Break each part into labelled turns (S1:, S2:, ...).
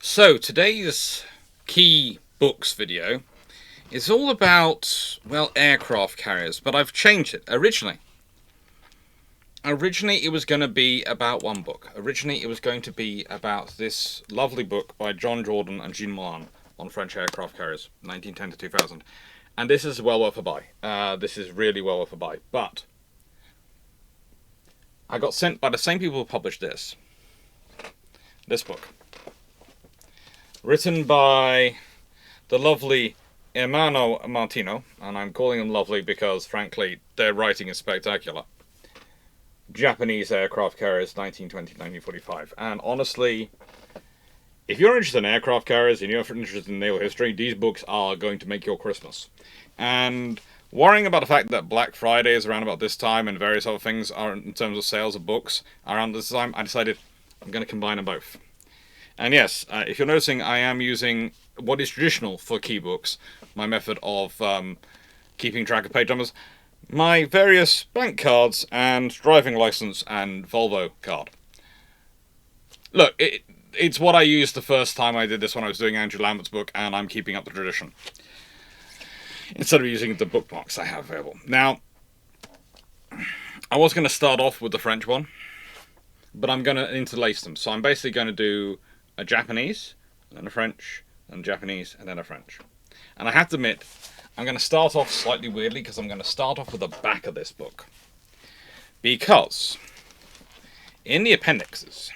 S1: So today's key books video is all about, well, aircraft carriers, but I've changed it. Originally it was going to be about one book. Originally it was going to be about this lovely book by John Jordan and Jean Moulin on French aircraft carriers, 1910 to 2000. And this is well worth a buy. This is really well worth a buy. But I got sent by the same people who published this book. Written by the lovely Ermanno Martino, and I'm calling them lovely because, frankly, their writing is spectacular. Japanese Aircraft Carriers, 1920-1945. And honestly, if you're interested in aircraft carriers and you're interested in naval history, these books are going to make your Christmas. And worrying about the fact that Black Friday is around about this time and various other things are, in terms of sales of books, around this time, I decided I'm going to combine them both. And yes, if you're noticing, I am using what is traditional for key books, my method of keeping track of page numbers, my various bank cards and driving license and Volvo card. Look, it's what I used the first time I did this when I was doing Andrew Lambert's book, and I'm keeping up the tradition, instead of using the bookmarks I have available. Now, I was going to start off with the French one, but I'm going to interlace them. So I'm basically going to do a Japanese, and then a French, and a Japanese, and then a French. And I have to admit, I'm going to start off slightly weirdly, because I'm going to start off with the back of this book. Because in the appendixes,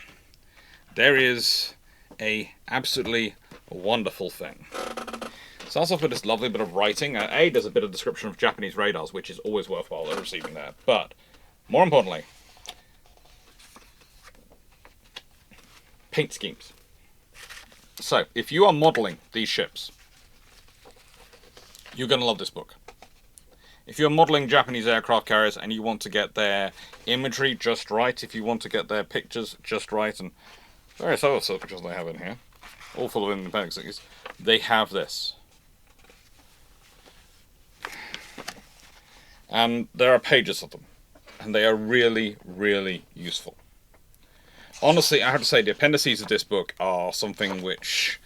S1: there is a absolutely wonderful thing. It starts off with this lovely bit of writing. There's a bit of description of Japanese radars, which is always worthwhile receiving that. But, more importantly, paint schemes. So, if you are modelling these ships, you're going to love this book. If you're modelling Japanese aircraft carriers and you want to get their imagery just right, if you want to get their pictures just right, and various other sort of pictures they have in here, all full of appendixes, they have this. And there are pages of them, and they are really, really useful. Honestly, I have to say, the appendices of this book are something which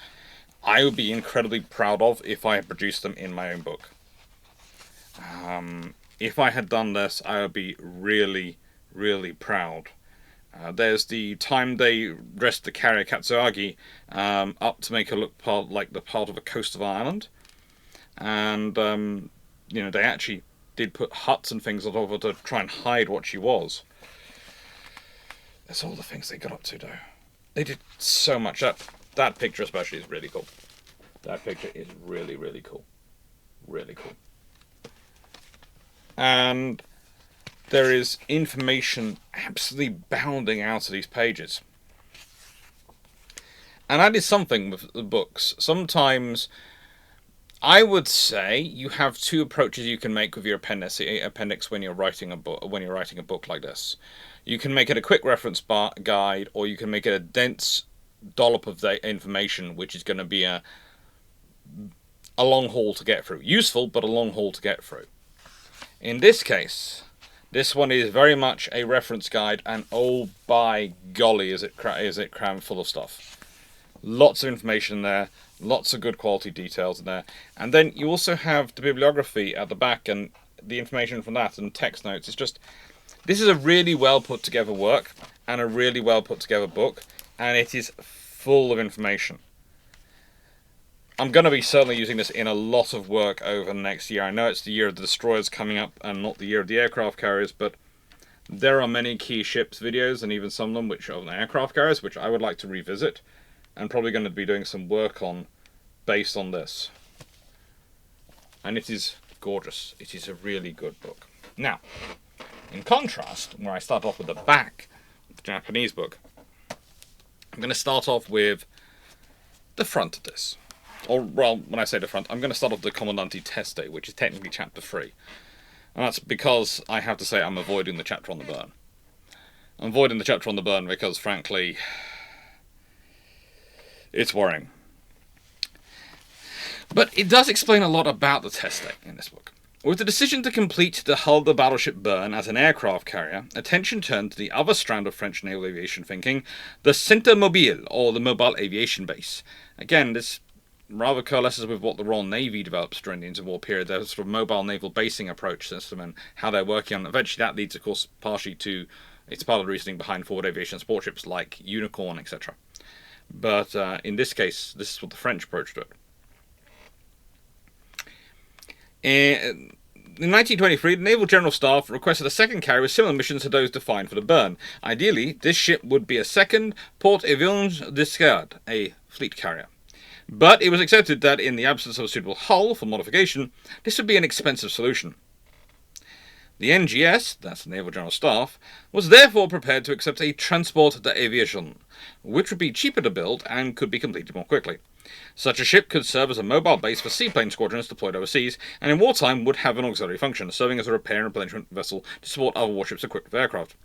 S1: I would be incredibly proud of if I had produced them in my own book. If I had done this, I would be really, really proud. There's the time they dressed the carrier Katsuagi up to make her look like the part of a coast of Ireland. And, they actually did put huts and things on top of her to try and hide what she was. That's all the things they got up to, though. They did so much. That picture especially is really cool. That picture is really, really cool. Really cool. And there is information absolutely bounding out of these pages. And that is something with the books. Sometimes, I would say, you have two approaches you can make with your appendix when you're writing a book like this. You can make it a quick reference guide, or you can make it a dense dollop of information, which is going to be a long haul to get through. Useful, but a long haul to get through. In this case, this one is very much a reference guide, and oh by golly, is it crammed full of stuff. Lots of information there, lots of good quality details in there. And then you also have the bibliography at the back, and the information from that, and text notes. It's just, this is a really well put together work, and a really well put together book, and it is full of information. I'm going to be certainly using this in a lot of work over the next year. I know it's the year of the destroyers coming up and not the year of the aircraft carriers, but there are many key ships videos, and even some of them which are on aircraft carriers, which I would like to revisit, and probably going to be doing some work on based on this. And it is gorgeous. It is a really good book. Now, in contrast, where I start off with the back of the Japanese book, I'm going to start off with the front of this. Or, well, when I say the front, I'm going to start off with the Commandante Teste, which is technically chapter 3. And that's because I have to say I'm avoiding the chapter on the burn. I'm avoiding the chapter on the burn because, frankly, it's worrying. But it does explain a lot about the Teste in this book. With the decision to complete the hull of the battleship Bern as an aircraft carrier, attention turned to the other strand of French naval aviation thinking, the Centre Mobile, or the Mobile Aviation Base. Again, this rather coalesces with what the Royal Navy develops during the interwar period, their sort of mobile naval basing approach system and how they're working on. Eventually that leads, of course, partially to, it's part of the reasoning behind forward aviation support ships like Unicorn, etc. But in this case, this is what the French approach to it. In 1923, the Naval General Staff requested a second carrier with similar missions to those defined for the Bern. Ideally, this ship would be a second Port-Avions d'Escadre, a fleet carrier. But it was accepted that in the absence of a suitable hull for modification, this would be an expensive solution. The NGS, that's the Naval General Staff, was therefore prepared to accept a Transport d'Aviation, which would be cheaper to build and could be completed more quickly. Such a ship could serve as a mobile base for seaplane squadrons deployed overseas, and in wartime would have an auxiliary function, serving as a repair and replenishment vessel to support other warships equipped with aircraft.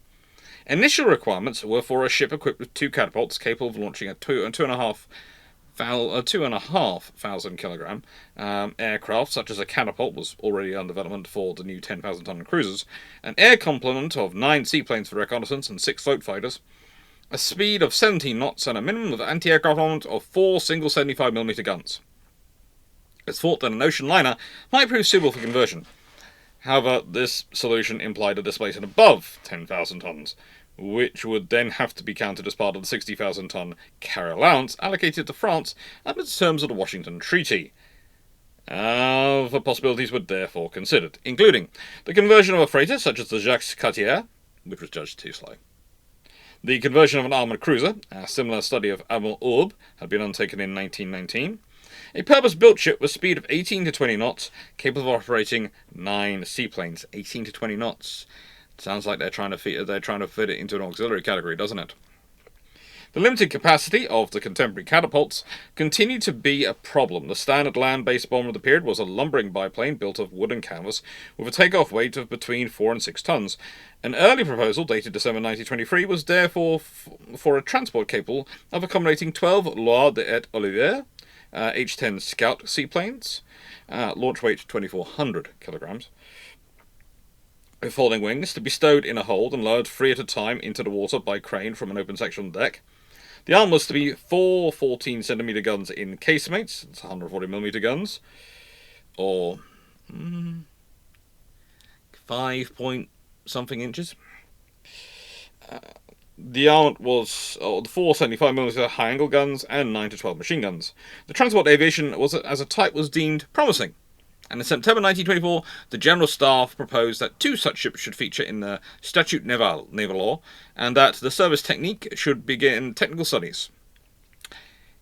S1: Initial requirements were for a ship equipped with 2 catapults capable of launching a 2,500 kilogram aircraft, such as a catapult was already under development for the new 10,000-ton cruisers, an air complement of 9 seaplanes for reconnaissance and 6 float fighters, a speed of 17 knots, and a minimum of anti-aircraft armament of 4 single 75mm guns. It's thought that an ocean liner might prove suitable for conversion. However, this solution implied a displacement above 10,000 tons, which would then have to be counted as part of the 60,000-ton carrier allowance allocated to France under the terms of the Washington Treaty. Other possibilities were therefore considered, including the conversion of a freighter such as the Jacques Cartier, which was judged too slow. The conversion of an armoured cruiser, a similar study of Admiral Orbe had been undertaken in 1919. A purpose-built ship with speed of 18 to 20 knots, capable of operating 9 seaplanes. 18 to 20 knots. Sounds like they're trying to fit it into an auxiliary category, doesn't it? The limited capacity of the contemporary catapults continued to be a problem. The standard land-based bomber of the period was a lumbering biplane built of wood and canvas with a takeoff weight of between 4 and 6 tons. An early proposal, dated December 1923, was therefore for a transport capable of accommodating 12 Loire et Olivier H-10 Scout seaplanes, launch weight 2,400 kilograms, with folding wings, to be stowed in a hold and lowered 3 at a time into the water by crane from an open section on the deck. The arm was to be 4 14cm guns in casemates, it's 140mm guns, or 5 point something inches. The armament was the 4 75mm high-angle guns and 9 to 12 machine guns. The transport aviation as a type was deemed promising, and in September 1924, the General Staff proposed that 2 such ships should feature in the Statute Naval law, and that the service technique should begin technical studies.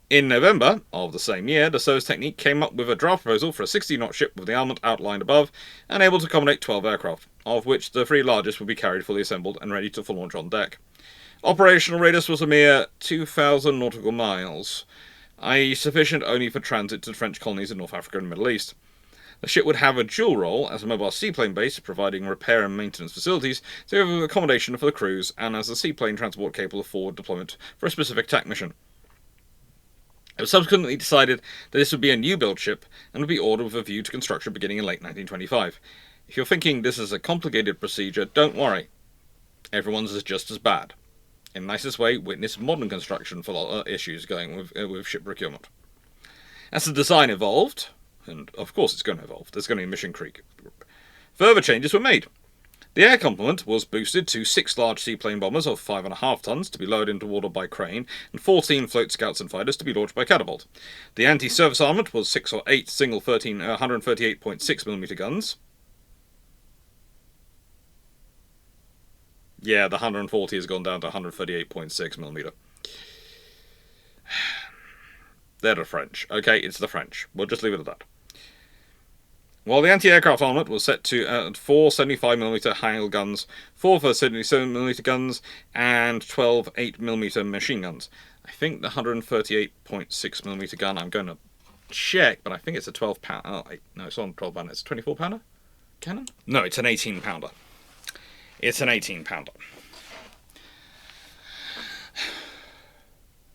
S1: In November of the same year, the service technique came up with a draft proposal for a 60-knot ship with the armament outlined above, and able to accommodate 12 aircraft, of which the 3 largest would be carried fully assembled and ready for launch on deck. Operational radius was a mere 2,000 nautical miles, i.e. sufficient only for transit to the French colonies in North Africa and the Middle East. The ship would have a dual role as a mobile seaplane base, providing repair and maintenance facilities, together with accommodation for the crews, and as a seaplane transport capable of forward deployment for a specific attack mission. It was subsequently decided that this would be a new-build ship, and would be ordered with a view to construction beginning in late 1925. If you're thinking this is a complicated procedure, don't worry. Everyone's is just as bad. In the nicest way, witness modern construction for issues going with ship procurement. As the design evolved, and of course it's going to evolve, there's going to be mission creep, further changes were made. The air complement was boosted to 6 large seaplane bombers of 5.5 tons to be lowered into water by crane, and 14 float scouts and fighters to be launched by catapult. The anti-surface armament was 6 or 8 single 138.6mm guns. Yeah, the 140 has gone down to 138.6mm. They're the French. Okay, it's the French. We'll just leave it at that. While the anti-aircraft armament was set to 4 75mm high-angle guns, 4 77mm guns, and 12 8mm machine guns. I think the 138.6mm gun, I'm going to check, but I think it's a 12-pounder. Oh, no, it's not a 12-pounder. It's a 24-pounder cannon? No, it's an 18-pounder. It's an 18-pounder.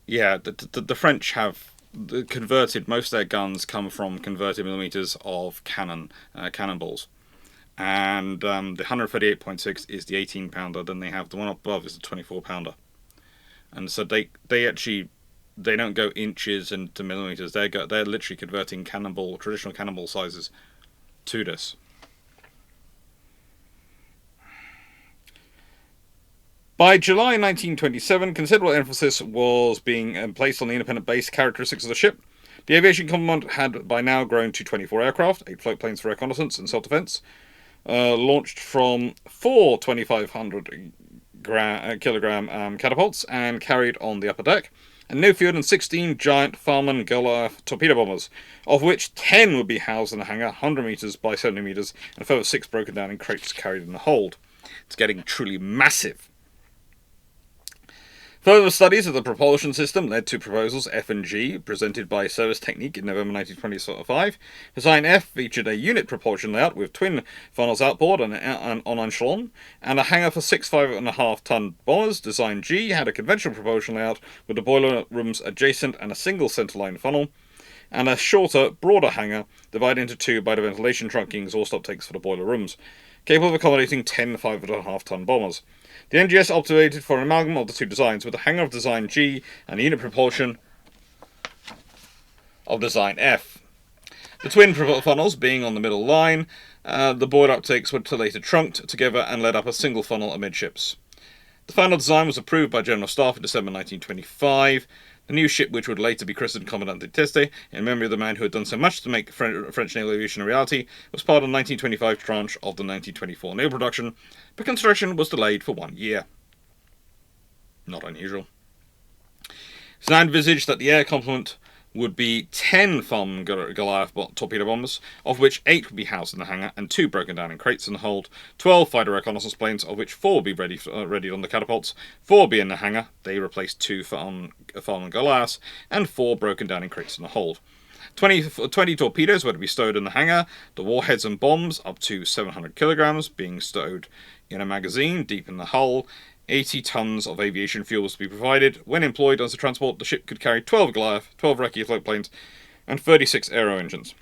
S1: Yeah, the French have converted, most of their guns come from converted millimeters of cannonballs. And the 138.6 is the 18-pounder. Then they have the one above is the 24-pounder. And so they don't go inches into millimeters. They're literally converting traditional cannonball sizes to this. By July 1927, considerable emphasis was being placed on the independent base characteristics of the ship. The aviation complement had by now grown to 24 aircraft, 8 float planes for reconnaissance and self-defense, launched from 4 2,500 kilogram catapults and carried on the upper deck, and no fewer than 16 giant Farman Goliath torpedo bombers, of which 10 would be housed in a hangar 100 metres by 70 metres, and a further 6 broken down in crates carried in the hold. It's getting truly massive. Further studies of the propulsion system led to proposals F and G, presented by Service Technique in November 1925. Design F featured a unit propulsion layout with twin funnels outboard and on echelon, and a hangar for 6 5.5-ton bombers. Design G had a conventional propulsion layout with the boiler rooms adjacent and a single centerline funnel, and a shorter, broader hangar divided into two by the ventilation trunking exhaust uptakes for the boiler rooms, capable of accommodating 10 5.5-ton bombers. The NGS opted for an amalgam of the two designs, with the hangar of Design G and the unit propulsion of Design F. The twin funnels being on the middle line, the boiler uptakes were later trunked together and led up a single funnel amidships. The final design was approved by General Staff in December 1925. The new ship, which would later be christened Commandante Teste, in memory of the man who had done so much to make French naval aviation a reality, was part of the 1925 tranche of the 1924 naval production, but construction was delayed for 1 year. Not unusual. It's now envisaged that the air complement would be 10 Farman Goliath torpedo bombers, of which 8 would be housed in the hangar and 2 broken down in crates in the hold, 12 fighter reconnaissance planes, of which 4 would be ready on the catapults, 4 would be in the hangar, they replaced 2 Farman Goliaths, and 4 broken down in crates in the hold. 20 torpedoes were to be stowed in the hangar, the warheads and bombs, up to 700 kilograms, being stowed in a magazine deep in the hull. 80 tons of aviation fuel was to be provided. When employed as a transport, the ship could carry 12 Goliath, 12 Recce float planes, and 36 aero engines.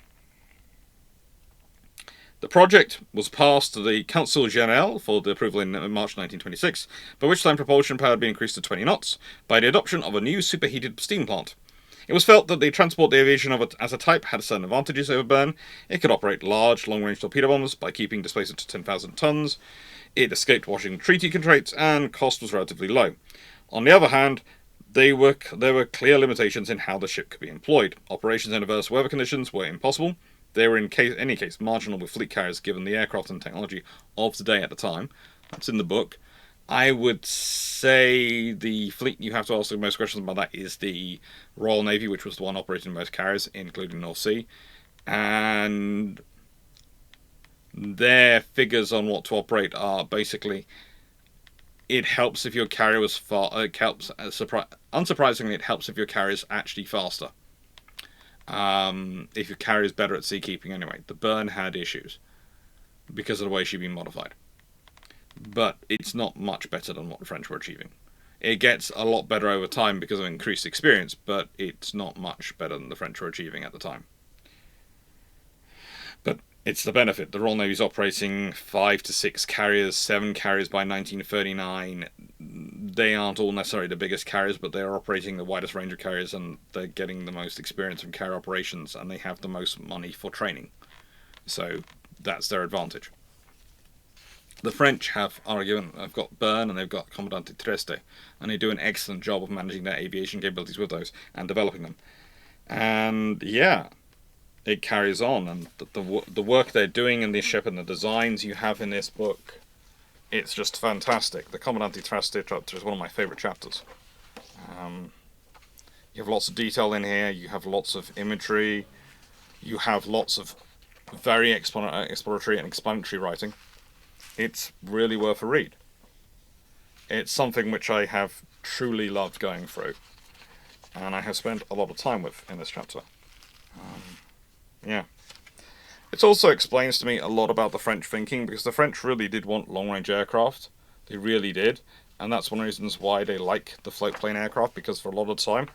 S1: The project was passed to the Council General for the approval in March 1926, by which time propulsion power had been increased to 20 knots by the adoption of a new superheated steam plant. It was felt that the transport aviation of it as a type had certain advantages over burn. It could operate large, long-range torpedo bombers by keeping displacement to 10,000 tons. It escaped Washington Treaty constraints, and cost was relatively low. On the other hand, there were clear limitations in how the ship could be employed. Operations in adverse weather conditions were impossible. They were in any case marginal with fleet carriers given the aircraft and technology of today at the time. That's in the book. I would say the fleet you have to ask the most questions about that is the Royal Navy, which was the one operating most carriers, including North Sea. And their figures on what to operate are basically, it helps if your carrier was unsurprisingly, it helps if your carrier is actually faster. If your carrier is better at seakeeping anyway. The Burn had issues because of the way she'd been modified. But it's not much better than what the French were achieving. It gets a lot better over time because of increased experience, but it's not much better than the French were achieving at the time. But it's the benefit. The Royal Navy's operating 5 to 6 carriers, 7 carriers by 1939. They aren't all necessarily the biggest carriers, but they're operating the widest range of carriers, and they're getting the most experience from carrier operations, and they have the most money for training. So that's their advantage. The French have got Burn and they've got Commandante Teste, and they do an excellent job of managing their aviation capabilities with those and developing them. And yeah, it carries on, and the work they're doing in this ship and the designs you have in this book, it's just fantastic. The Commandante Teste chapter is one of my favourite chapters. You have lots of detail in here, you have lots of imagery, you have lots of very exploratory and explanatory writing. It's really worth a read. It's something which I have truly loved going through, and I have spent a lot of time with in this chapter. Yeah. It also explains to me a lot about the French thinking, because the French really did want long-range aircraft. They really did, and that's one of the reasons why they like the float-plane aircraft, because for a lot of the time,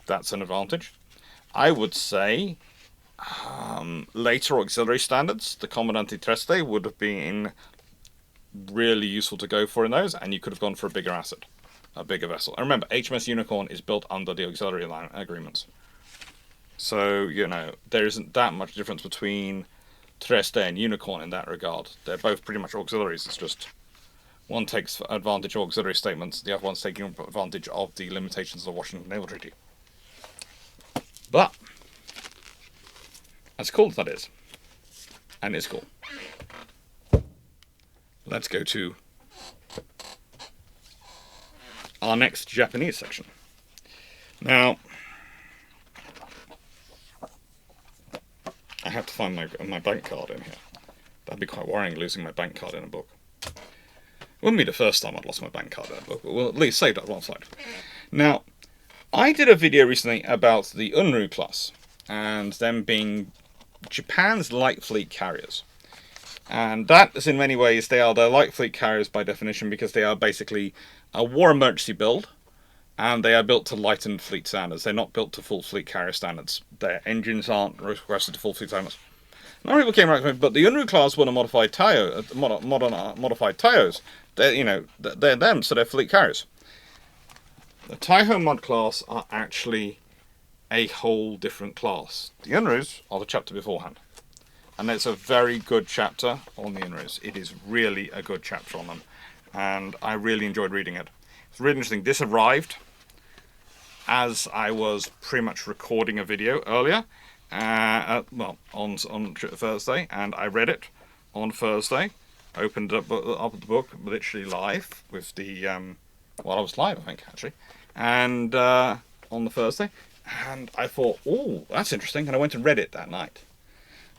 S1: that's an advantage. I would say later auxiliary standards, the Comandante Treste would have been really useful to go for in those, and you could have gone for a bigger asset, a bigger vessel. And remember, HMS Unicorn is built under the auxiliary line agreements. So, you know, there isn't that much difference between Treste and Unicorn in that regard. They're both pretty much auxiliaries. It's just one takes advantage of auxiliary statements, the other one's taking advantage of the limitations of the Washington Naval Treaty. But, as cool as that is, and it's cool, let's go to our next Japanese section. Now, I have to find my bank card in here. That'd be quite worrying, losing my bank card in a book. It wouldn't be the first time I'd lost my bank card in a book, but we'll at least save that one side. Now, I did a video recently about the Unru class, and them being Japan's light fleet carriers. And that is, in many ways, they're light fleet carriers by definition, because they are basically a war emergency build, and they are built to lightened fleet standards. They're not built to full fleet carrier standards. Their engines aren't requested to full fleet standards. Now people came around to me, but the Unru class were modified Taiho, modified Taihos. They're them, so they're fleet carriers. The Taiho mod class are actually a whole different class. The Unrus are the chapter beforehand. And it's a very good chapter on the Unrus. It is really a good chapter on them. And I really enjoyed reading it. It's really interesting. This arrived as I was pretty much recording a video earlier. On Thursday. And I read it on Thursday. Opened up the book literally live with the... I was live, I think, actually. And on the Thursday. And I thought, oh, that's interesting. And I went and read it that night.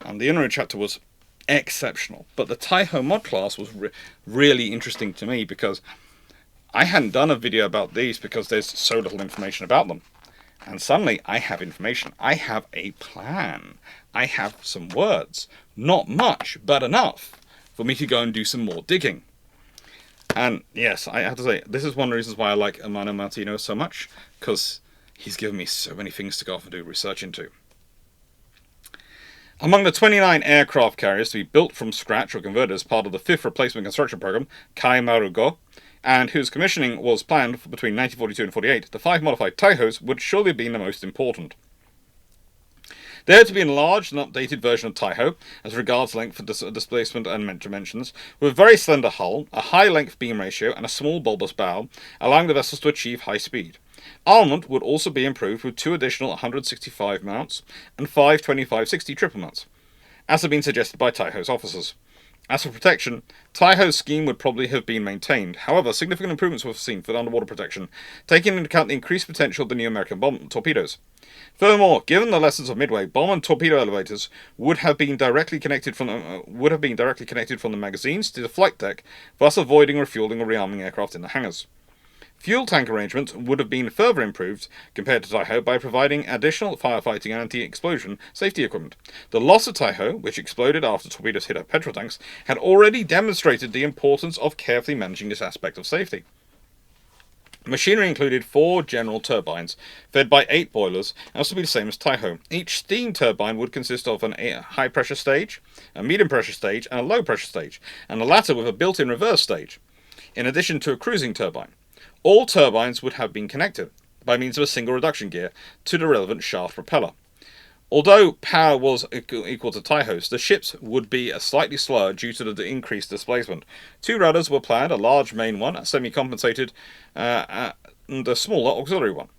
S1: And the Unru chapter was exceptional. But the Taiho mod class was really interesting to me, because I hadn't done a video about these because there's so little information about them. And suddenly I have information. I have a plan. I have some words. Not much, but enough for me to go and do some more digging. And yes, I have to say, this is one of the reasons why I like Ermanno Martino so much, because he's given me so many things to go off and do research into. Among the 29 aircraft carriers to be built from scratch or converted as part of the 5th Replacement Construction Program, Kaimaru Go, and whose commissioning was planned for between 1942 and 48, the 5 modified Taihos would surely have been the most important. They are to be an enlarged and updated version of Taiho, as regards length, displacement and dimensions, with a very slender hull, a high length beam ratio, and a small bulbous bow, allowing the vessels to achieve high speed. Armament would also be improved with 2 additional 165 mounts and 5 25-60 triple mounts, as had been suggested by Taiho's officers. As for protection, Taiho's scheme would probably have been maintained. However, significant improvements were foreseen for underwater protection, taking into account the increased potential of the new American bomb torpedoes. Furthermore, given the lessons of Midway, bomb and torpedo elevators would have been directly connected from the magazines to the flight deck, thus avoiding refueling or rearming aircraft in the hangars. Fuel tank arrangements would have been further improved compared to Taiho by providing additional firefighting and anti-explosion safety equipment. The loss of Taiho, which exploded after torpedoes hit her petrol tanks, had already demonstrated the importance of carefully managing this aspect of safety. Machinery included 4 general turbines, fed by 8 boilers, and was to be the same as Taiho. Each steam turbine would consist of a high-pressure stage, a medium-pressure stage, and a low-pressure stage, and the latter with a built-in reverse stage, in addition to a cruising turbine. All turbines would have been connected, by means of a single reduction gear, to the relevant shaft propeller. Although power was equal to Taiho's, the ships would be slightly slower due to the increased displacement. 2 rudders were planned, a large main one, a semi-compensated, and a smaller auxiliary one.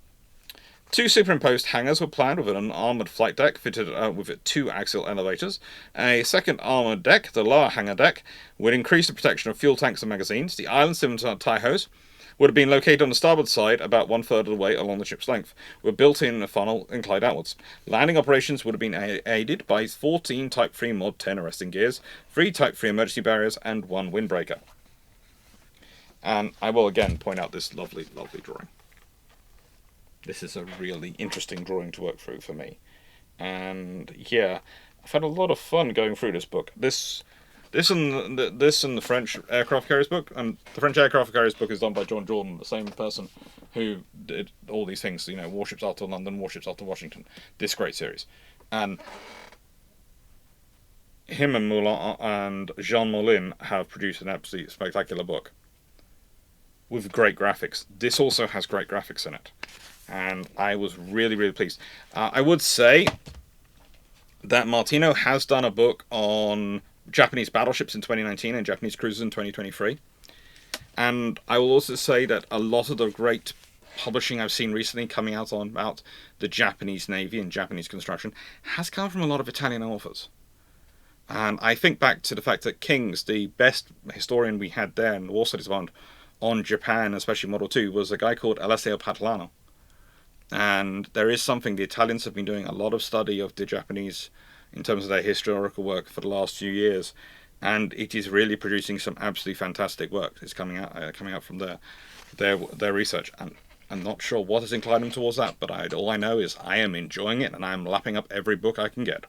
S1: 2 superimposed hangars were planned with an armoured flight deck fitted with 2 axial elevators. A second armoured deck, the lower hangar deck, would increase the protection of fuel tanks and magazines. The islands similar to Taiho's would have been located on the starboard side about 1/3 of the way along the ship's length, with built-in funnel inclined outwards. Landing operations would have been aided by 14 Type 3 Mod 10 arresting gears, 3 Type 3 emergency barriers, and 1 windbreaker. And I will again point out this lovely, lovely drawing. This is a really interesting drawing to work through for me. And yeah, I've had a lot of fun going through this book. This and the French aircraft carriers book, and the French aircraft carriers book is done by John Jordan, the same person who did all these things, Warships After London, Warships After Washington, this great series. And him and Moulin and Jean Moulin have produced an absolutely spectacular book with great graphics. This also has great graphics in it, and I was really, really pleased. I would say that Martino has done a book on Japanese battleships in 2019 and Japanese cruisers in 2023. And I will also say that a lot of the great publishing I've seen recently coming out on about the Japanese Navy and Japanese construction has come from a lot of Italian authors. And I think back to the fact that King's, the best historian we had there in the War Studies Department on Japan, especially Model 2, was a guy called Alessio Patalano. And there is something, the Italians have been doing a lot of study of the Japanese in terms of their historical work for the last few years, and it is really producing some absolutely fantastic work. It's coming out from their research, and I'm not sure what has inclined them towards that, but all I know is I am enjoying it, and I am lapping up every book I can get.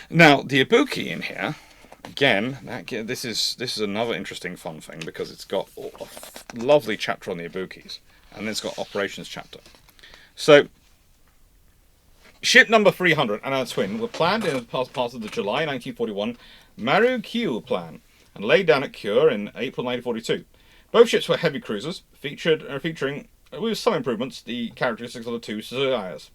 S1: Now, the Ibuki in here, again, this is another interesting fun thing, because it's got a lovely chapter on the Ibukis, and then it's got operations chapter. So, ship number 300 and our twin were planned as part of the July 1941 Maru-Kyu plan and laid down at Kure in April 1942. Both ships were heavy cruisers, featuring, with some improvements, the characteristics of the two Suzuyas.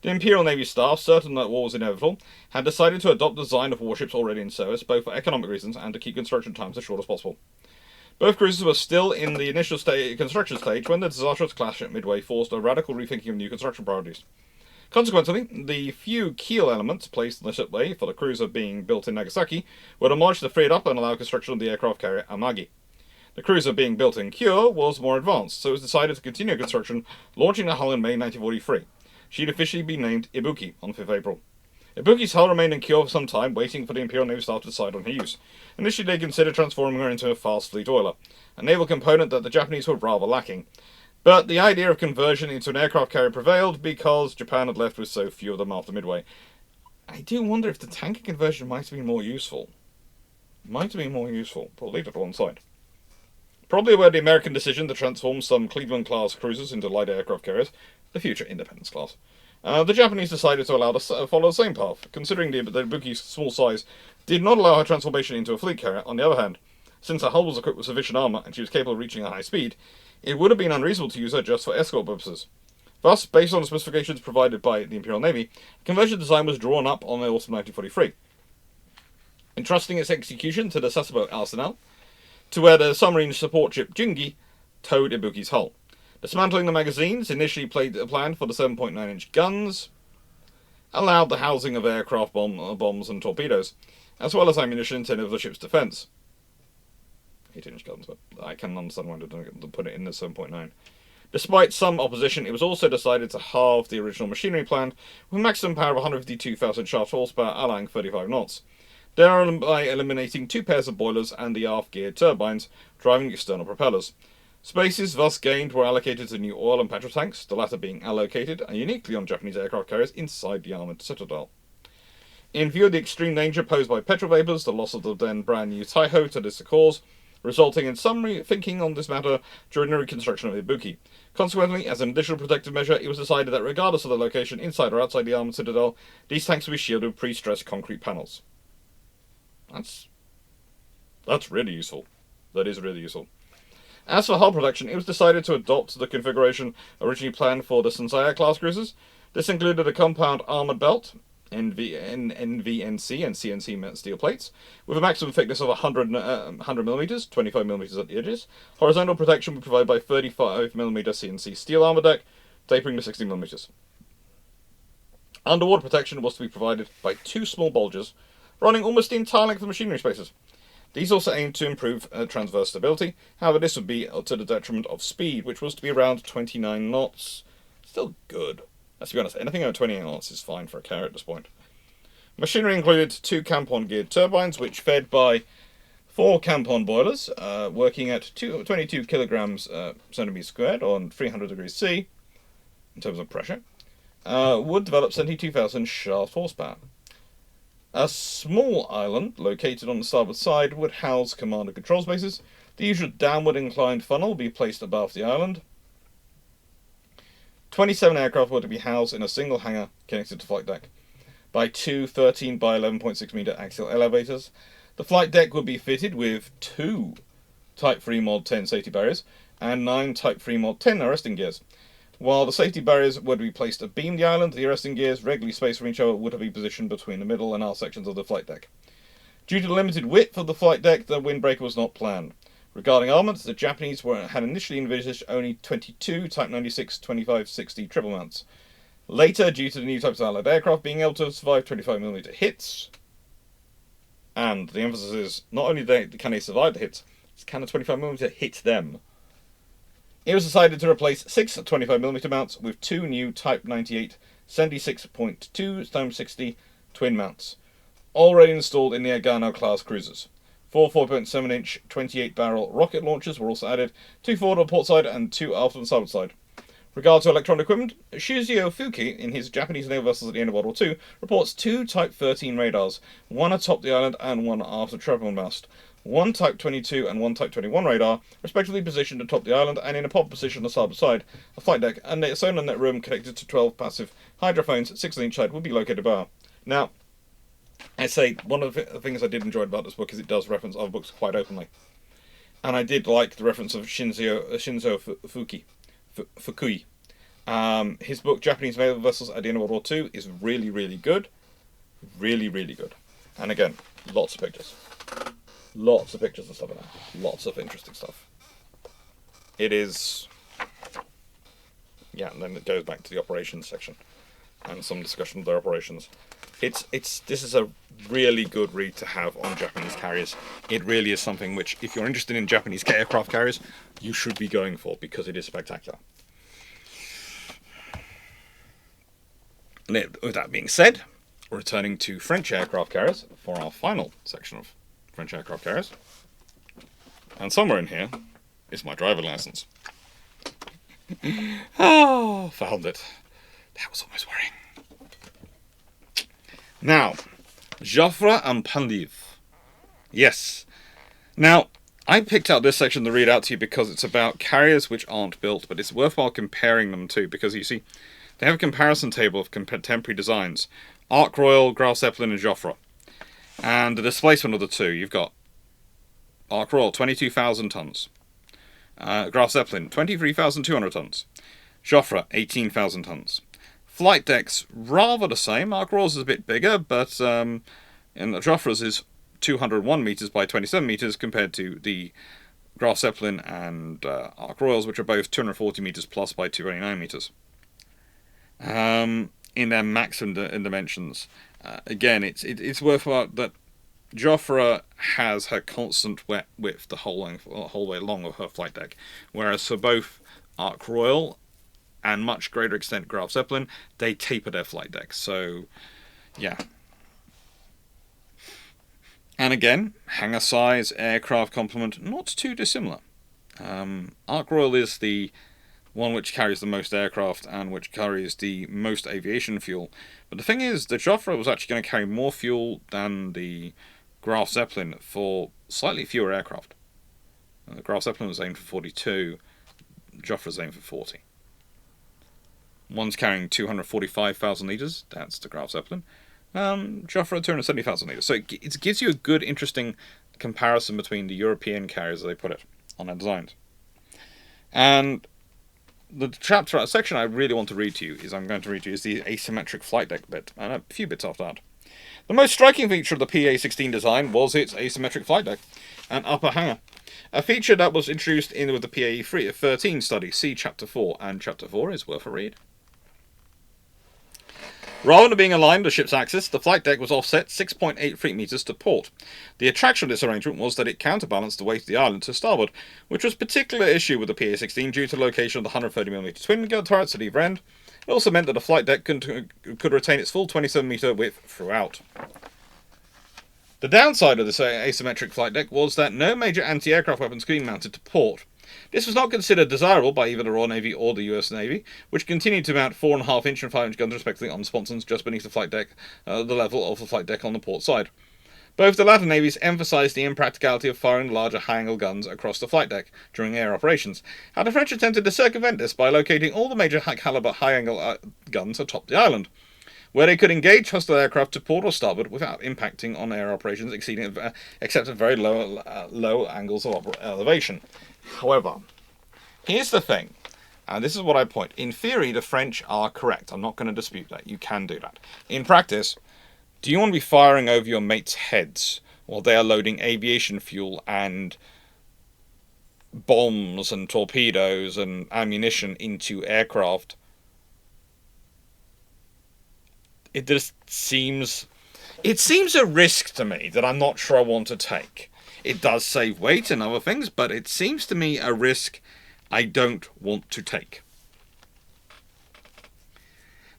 S1: The Imperial Navy staff, certain that war was inevitable, had decided to adopt the design of warships already in service, both for economic reasons and to keep construction times as short as possible. Both cruisers were still in the initial construction stage when the disastrous clash at Midway forced a radical rethinking of new construction priorities. Consequently, the few keel elements placed in the shipway for the cruiser being built in Nagasaki were demolished to free it up and allow construction of the aircraft carrier Amagi. The cruiser being built in Kure was more advanced, so it was decided to continue construction, launching the hull in May 1943. She'd officially been named Ibuki on 5th April. Ibuki's hull remained in Kure for some time, waiting for the Imperial Navy staff to decide on her use. Initially, they considered transforming her into a fast fleet oiler, a naval component that the Japanese were rather lacking. But the idea of conversion into an aircraft carrier prevailed because Japan had left with so few of them after Midway. I do wonder if the tanker conversion might have been more useful. But we'll leave it to one side. Probably aware of the American decision to transform some Cleveland-class cruisers into light aircraft carriers, the future Independence class. The Japanese decided to follow the same path, considering the Ibuki's small size did not allow her transformation into a fleet carrier. On the other hand, since her hull was equipped with sufficient armour and she was capable of reaching a high speed, it would have been unreasonable to use her just for escort purposes. Thus, based on the specifications provided by the Imperial Navy, a conversion design was drawn up on the autumn 1943. Entrusting its execution to the Sasebo Arsenal, to where the submarine support ship Jungi towed Ibuki's hull. Dismantling the magazines, initially planned for the 7.9-inch guns, allowed the housing of aircraft bombs and torpedoes, as well as ammunition intended for the ship's defence. 8-inch guns, but I can understand why they put it in the 7.9. Despite some opposition, it was also decided to halve the original machinery plan, with a maximum power of 152,000 shaft horsepower, allowing 35 knots. Thereby eliminating 2 pairs of boilers and the aft-geared turbines, driving external propellers. Spaces thus gained were allocated to new oil and petrol tanks, the latter being allocated, uniquely on Japanese aircraft carriers, inside the armoured citadel. In view of the extreme danger posed by petrol vapours, the loss of the then brand new Taiho to this cause, resulting in some rethinking on this matter during the reconstruction of Ibuki. Consequently, as an additional protective measure, it was decided that regardless of the location, inside or outside the armoured citadel, these tanks would be shielded with pre-stressed concrete panels. That's really useful. That is really useful. As for hull production, it was decided to adopt the configuration originally planned for the Sansaya class cruisers. This included a compound armoured belt, NVNC and CNC steel plates, with a maximum thickness of 100mm, 25mm at the edges. Horizontal protection would be provided by 35mm CNC steel armour deck, tapering to 60mm. Underwater protection was to be provided by 2 small bulges, running almost the entire length of the machinery spaces. These also aimed to improve transverse stability, however this would be to the detriment of speed, which was to be around 29 knots. Still good. Let's be honest, anything over 28 knots is fine for a carrier at this point. Machinery included 2 Campon geared turbines, which fed by 4 Campon boilers, working at 22 kilograms centimeters squared on 300 degrees C, in terms of pressure, would develop 72,000 shaft horsepower. A small island, located on the starboard side, would house command and control spaces. The usual downward inclined funnel would be placed above the island. 27 aircraft were to be housed in a single hangar connected to flight deck. by two 13 by 11.6 meter axial elevators. The flight deck would be fitted with 2 Type 3 Mod 10 safety barriers and 9 Type 3 Mod 10 arresting gears. While the safety barriers would be placed abeam the island, the arresting gears, regularly spaced from each other, would be positioned between the middle and aft sections of the flight deck. Due to the limited width of the flight deck, the windbreaker was not planned. Regarding armaments, the Japanese had initially envisaged only 22 Type 96 2560 triple mounts. Later, due to the new types of Allied aircraft being able to survive 25mm hits, and the emphasis is not only can they survive the hits, it's can a 25mm hit them. It was decided to replace 6 25mm mounts with 2 new Type 98 76.2x60 twin mounts, already installed in the Agano class cruisers. 4 4.7-inch 28-barrel rocket launchers were also added, 2 forward on port side and 2 aft on starboard side. Regard to electronic equipment, Shuzio Fuki, in his Japanese naval vessels at the end of World War II, reports 2 Type 13 radars, 1 atop the island and 1 aft the treadmill mast, 1 Type 22 and 1 Type 21 radar, respectively positioned atop the island and in a pod position on the starboard side, a flight deck, and a sonar net room connected to 12 passive hydrophones, 6 on each side, would be located bar. Now, I say, one of the things I did enjoy about this book is it does reference other books quite openly. And I did like the reference of Shinzo Fukui. His book, Japanese Naval Vessels at the End of World War II, is really, really good. Really, really good. And again, lots of pictures. Lots of pictures and stuff in there. Lots of interesting stuff. It is... Yeah, and then it goes back to the operations section. And some discussion of their operations. This is a really good read to have on Japanese carriers. It really is something which, if you're interested in Japanese aircraft carriers, you should be going for, because it is spectacular. With that being said, returning to French aircraft carriers for our final section of French aircraft carriers. And somewhere in here is my driving license. Oh, found it. That was almost worrying. Now, Joffre and Appendices. Yes. Now, I picked out this section to read out to you because it's about carriers which aren't built, but it's worthwhile comparing them too, because you see, they have a comparison table of contemporary designs. Ark Royal, Graf Zeppelin and Joffre. And the displacement of the two, you've got Ark Royal, 22,000 tons. Graf Zeppelin, 23,200 tons. Joffre, 18,000 tons. Flight decks, rather the same. Ark Royal's is a bit bigger, but in the Joffre's is 201 metres by 27 metres compared to the Graf Zeppelin and Ark Royals, which are both 240 metres plus by 229 metres. In their maximum dimensions. Again, it's worthwhile that Joffre has her constant wet width the whole way along of her flight deck, whereas for both Ark Royal and much greater extent Graf Zeppelin, they taper their flight decks. So, yeah. And again, hangar size, aircraft complement, not too dissimilar. Ark Royal is the one which carries the most aircraft and which carries the most aviation fuel. But the thing is, the Joffre was actually going to carry more fuel than the Graf Zeppelin for slightly fewer aircraft. The Graf Zeppelin was aimed for 42, Joffre was aimed for 40. One's carrying 245,000 litres, that's the Graf Zeppelin. Joffre 270,000 litres. So it gives you a good, interesting comparison between the European carriers, as they put it, on their designs. And the section I really want to read to you is the asymmetric flight deck bit, and a few bits after that. The most striking feature of the PA-16 design was its asymmetric flight deck and upper hangar, a feature that was introduced with the PA-13 study. See Chapter 4, and Chapter 4 is worth a read. Rather than being aligned with the ship's axis, the flight deck was offset 6.83 metres to port. The attraction of this arrangement was that it counterbalanced the weight of the island to starboard, which was a particular issue with the PA-16 due to the location of the 130mm twin gun turrets at either end. It also meant that the flight deck could retain its full 27-metre width throughout. The downside of this asymmetric flight deck was that no major anti-aircraft weapons could be mounted to port. This was not considered desirable by either the Royal Navy or the US Navy, which continued to mount 4.5-inch and 5-inch guns respectively on sponsons just beneath the flight deck, the level of the flight deck on the port side. Both the latter navies emphasised the impracticality of firing larger high-angle guns across the flight deck during air operations. How the French attempted to circumvent this by locating all the major caliber high-angle guns atop the island. where they could engage hostile aircraft to port or starboard without impacting on air operations except at very low angles of elevation. However, here's the thing, and this is what I point. In theory, the French are correct. I'm not going to dispute that. You can do that. In practice, do you want to be firing over your mates' heads while they are loading aviation fuel and bombs and torpedoes and ammunition into aircraft? It just seems a risk to me that I'm not sure I want to take. It does save weight and other things, but it seems to me a risk I don't want to take.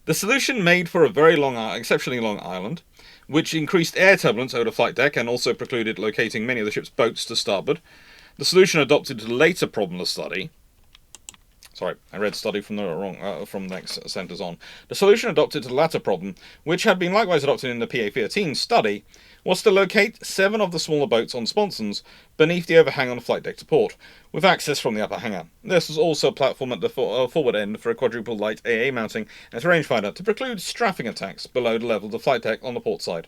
S1: The solution made for a exceptionally long island, which increased air turbulence over the flight deck and also precluded locating many of the ship's boats to starboard. The solution adopted to the later problem of study. Sorry, I read study from from next sentence on. The solution adopted to the latter problem, which had been likewise adopted in the PA-13 study, was to locate 7 of the smaller boats on sponsons beneath the overhang on the flight deck to port, with access from the upper hangar. This was also a platform at the forward end for a quadruple light AA mounting and a rangefinder to preclude strafing attacks below the level of the flight deck on the port side.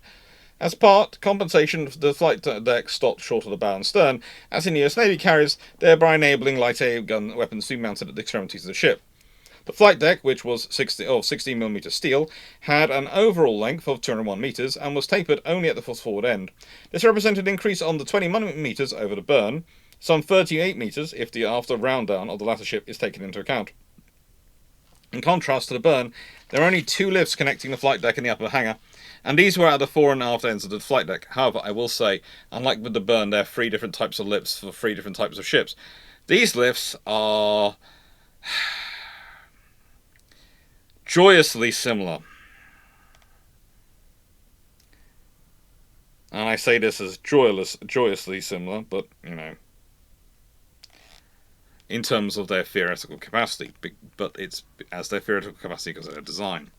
S1: As part compensation, the flight deck stopped short of the bow and stern, as in US Navy carriers, thereby enabling light air gun weapons to be mounted at the extremities of the ship. The flight deck, which was 16mm steel, had an overall length of 201 metres and was tapered only at the forward end. This represented an increase on the 20mm over the burn, some 38 metres if the after round down of the latter ship is taken into account. In contrast to the burn, there are only 2 lifts connecting the flight deck and the upper hangar, and these were at the fore and aft ends of the flight deck. However, I will say, unlike with the burn, there are 3 different types of lifts for 3 different types of ships. These lifts are joyously similar. And I say this as joyously similar, but, in terms of their theoretical capacity, but it's as their theoretical capacity because of their design.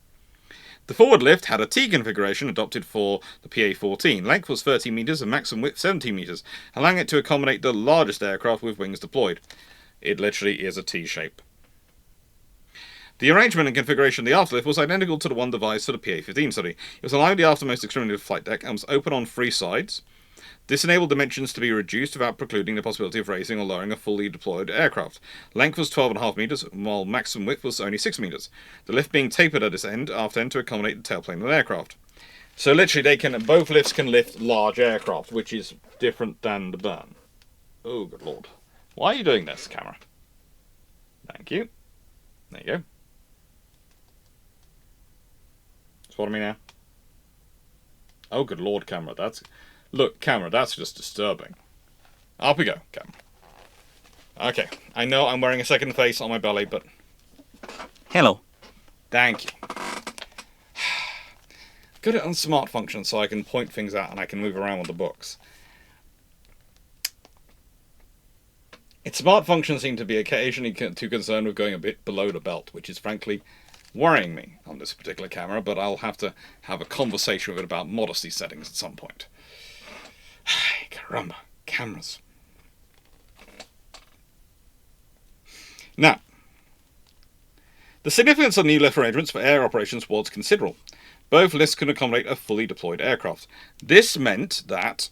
S1: The forward lift had a T configuration adopted for the PA-14. Length was 30 metres and maximum width 70 metres, allowing it to accommodate the largest aircraft with wings deployed. It literally is a T shape. The arrangement and configuration of the aft lift was identical to the one devised for the PA-15 study. It was aligned with the aftermost extremity of the flight deck and was open on 3 sides. This enabled dimensions to be reduced without precluding the possibility of raising or lowering a fully deployed aircraft. Length was 12.5 metres, while maximum width was only 6 metres, the lift being tapered at its aft end to accommodate the tailplane of the aircraft. So literally both lifts can lift large aircraft, which is different than the burn. Oh, good lord. Why are you doing this, camera? Thank you. There you go. Spot me now? Oh, good lord, camera, Look, camera, that's just disturbing. Up we go, camera. Okay, I know I'm wearing a second face on my belly, but...
S2: Hello.
S1: Thank you. Got it on smart function so I can point things out and I can move around with the books. Its smart functions seem to be occasionally too concerned with going a bit below the belt, which is frankly worrying me on this particular camera, but I'll have to have a conversation with it about modesty settings at some point. Caramba, cameras. Now, the significance of new lift arrangements for air operations was considerable. Both lifts could accommodate a fully deployed aircraft. This meant that,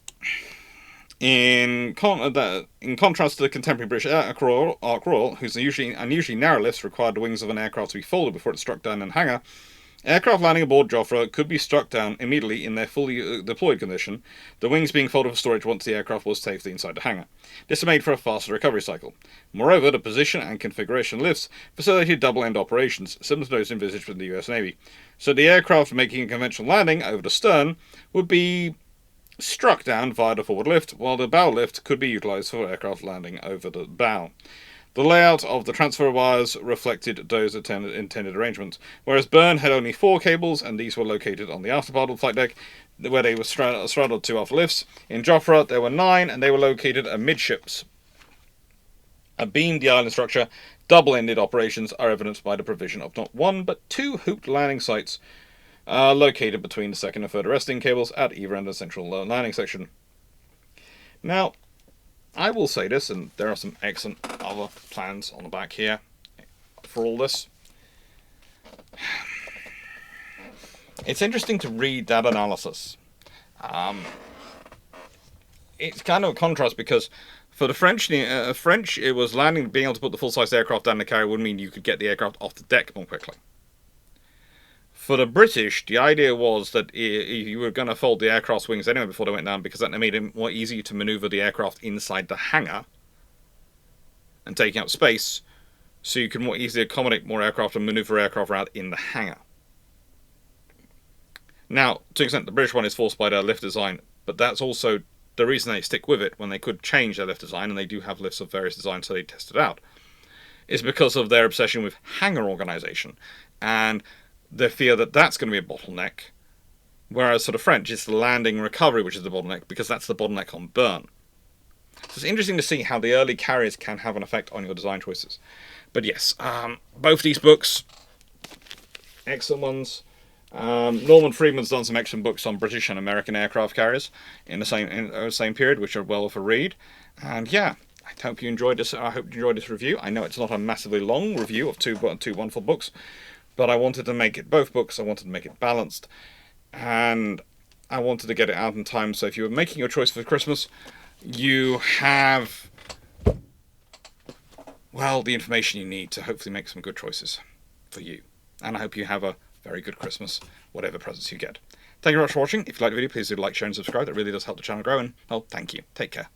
S1: in contrast to the contemporary British Ark Royal, whose unusually narrow lifts required the wings of an aircraft to be folded before it struck down in hangar, aircraft landing aboard Joffre could be struck down immediately in their fully deployed condition, the wings being folded for storage once the aircraft was safely inside the hangar. This made for a faster recovery cycle. Moreover, the position and configuration lifts facilitated double-end operations, similar to those envisaged with the US Navy. So the aircraft making a conventional landing over the stern would be struck down via the forward lift, while the bow lift could be utilised for aircraft landing over the bow. The layout of the transfer wires reflected those intended arrangements, whereas Byrne had only 4 cables, and these were located on the after part of the flight deck, where they were straddled 2 after lifts. In Joffre, there were 9, and they were located amidships. A beamed the island structure, double-ended operations are evidenced by the provision of not 1 but 2 hooped landing sites located between the second and third arresting cables at either end of the central landing section. Now, I will say this, and there are some excellent other plans on the back here for all this. It's interesting to read that analysis. It's kind of a contrast because for the French, it was landing, being able to put the full-size aircraft down the carrier would mean you could get the aircraft off the deck more quickly. For the British, the idea was that you were going to fold the aircraft's wings anyway before they went down, because that made it more easy to maneuver the aircraft inside the hangar and taking up space, so you could more easily accommodate more aircraft and maneuver aircraft around in the hangar. Now, to an extent, the British one is forced by their lift design, but that's also the reason they stick with it when they could change their lift design, and they do have lifts of various designs, so they test it out, is because of their obsession with hangar organisation and the fear that that's going to be a bottleneck, whereas for the French it's the landing and recovery which is the bottleneck, because that's the bottleneck on burn. So it's interesting to see how the early carriers can have an effect on your design choices. But yes, both these books, excellent ones. Norman Friedman's done some excellent books on British and American aircraft carriers in the same period, which are well worth a read. And yeah, I hope you enjoyed this. I hope you enjoyed this review. I know it's not a massively long review of two wonderful books, but I wanted to make it both books. I wanted to make it balanced, and I wanted to get it out in time. So if you were making your choice for Christmas, you have, well, the information you need to hopefully make some good choices for you. And I hope you have a very good Christmas, whatever presents you get. Thank you very much for watching. If you liked the video, please do like, share, and subscribe. That really does help the channel grow. And, well, thank you. Take care.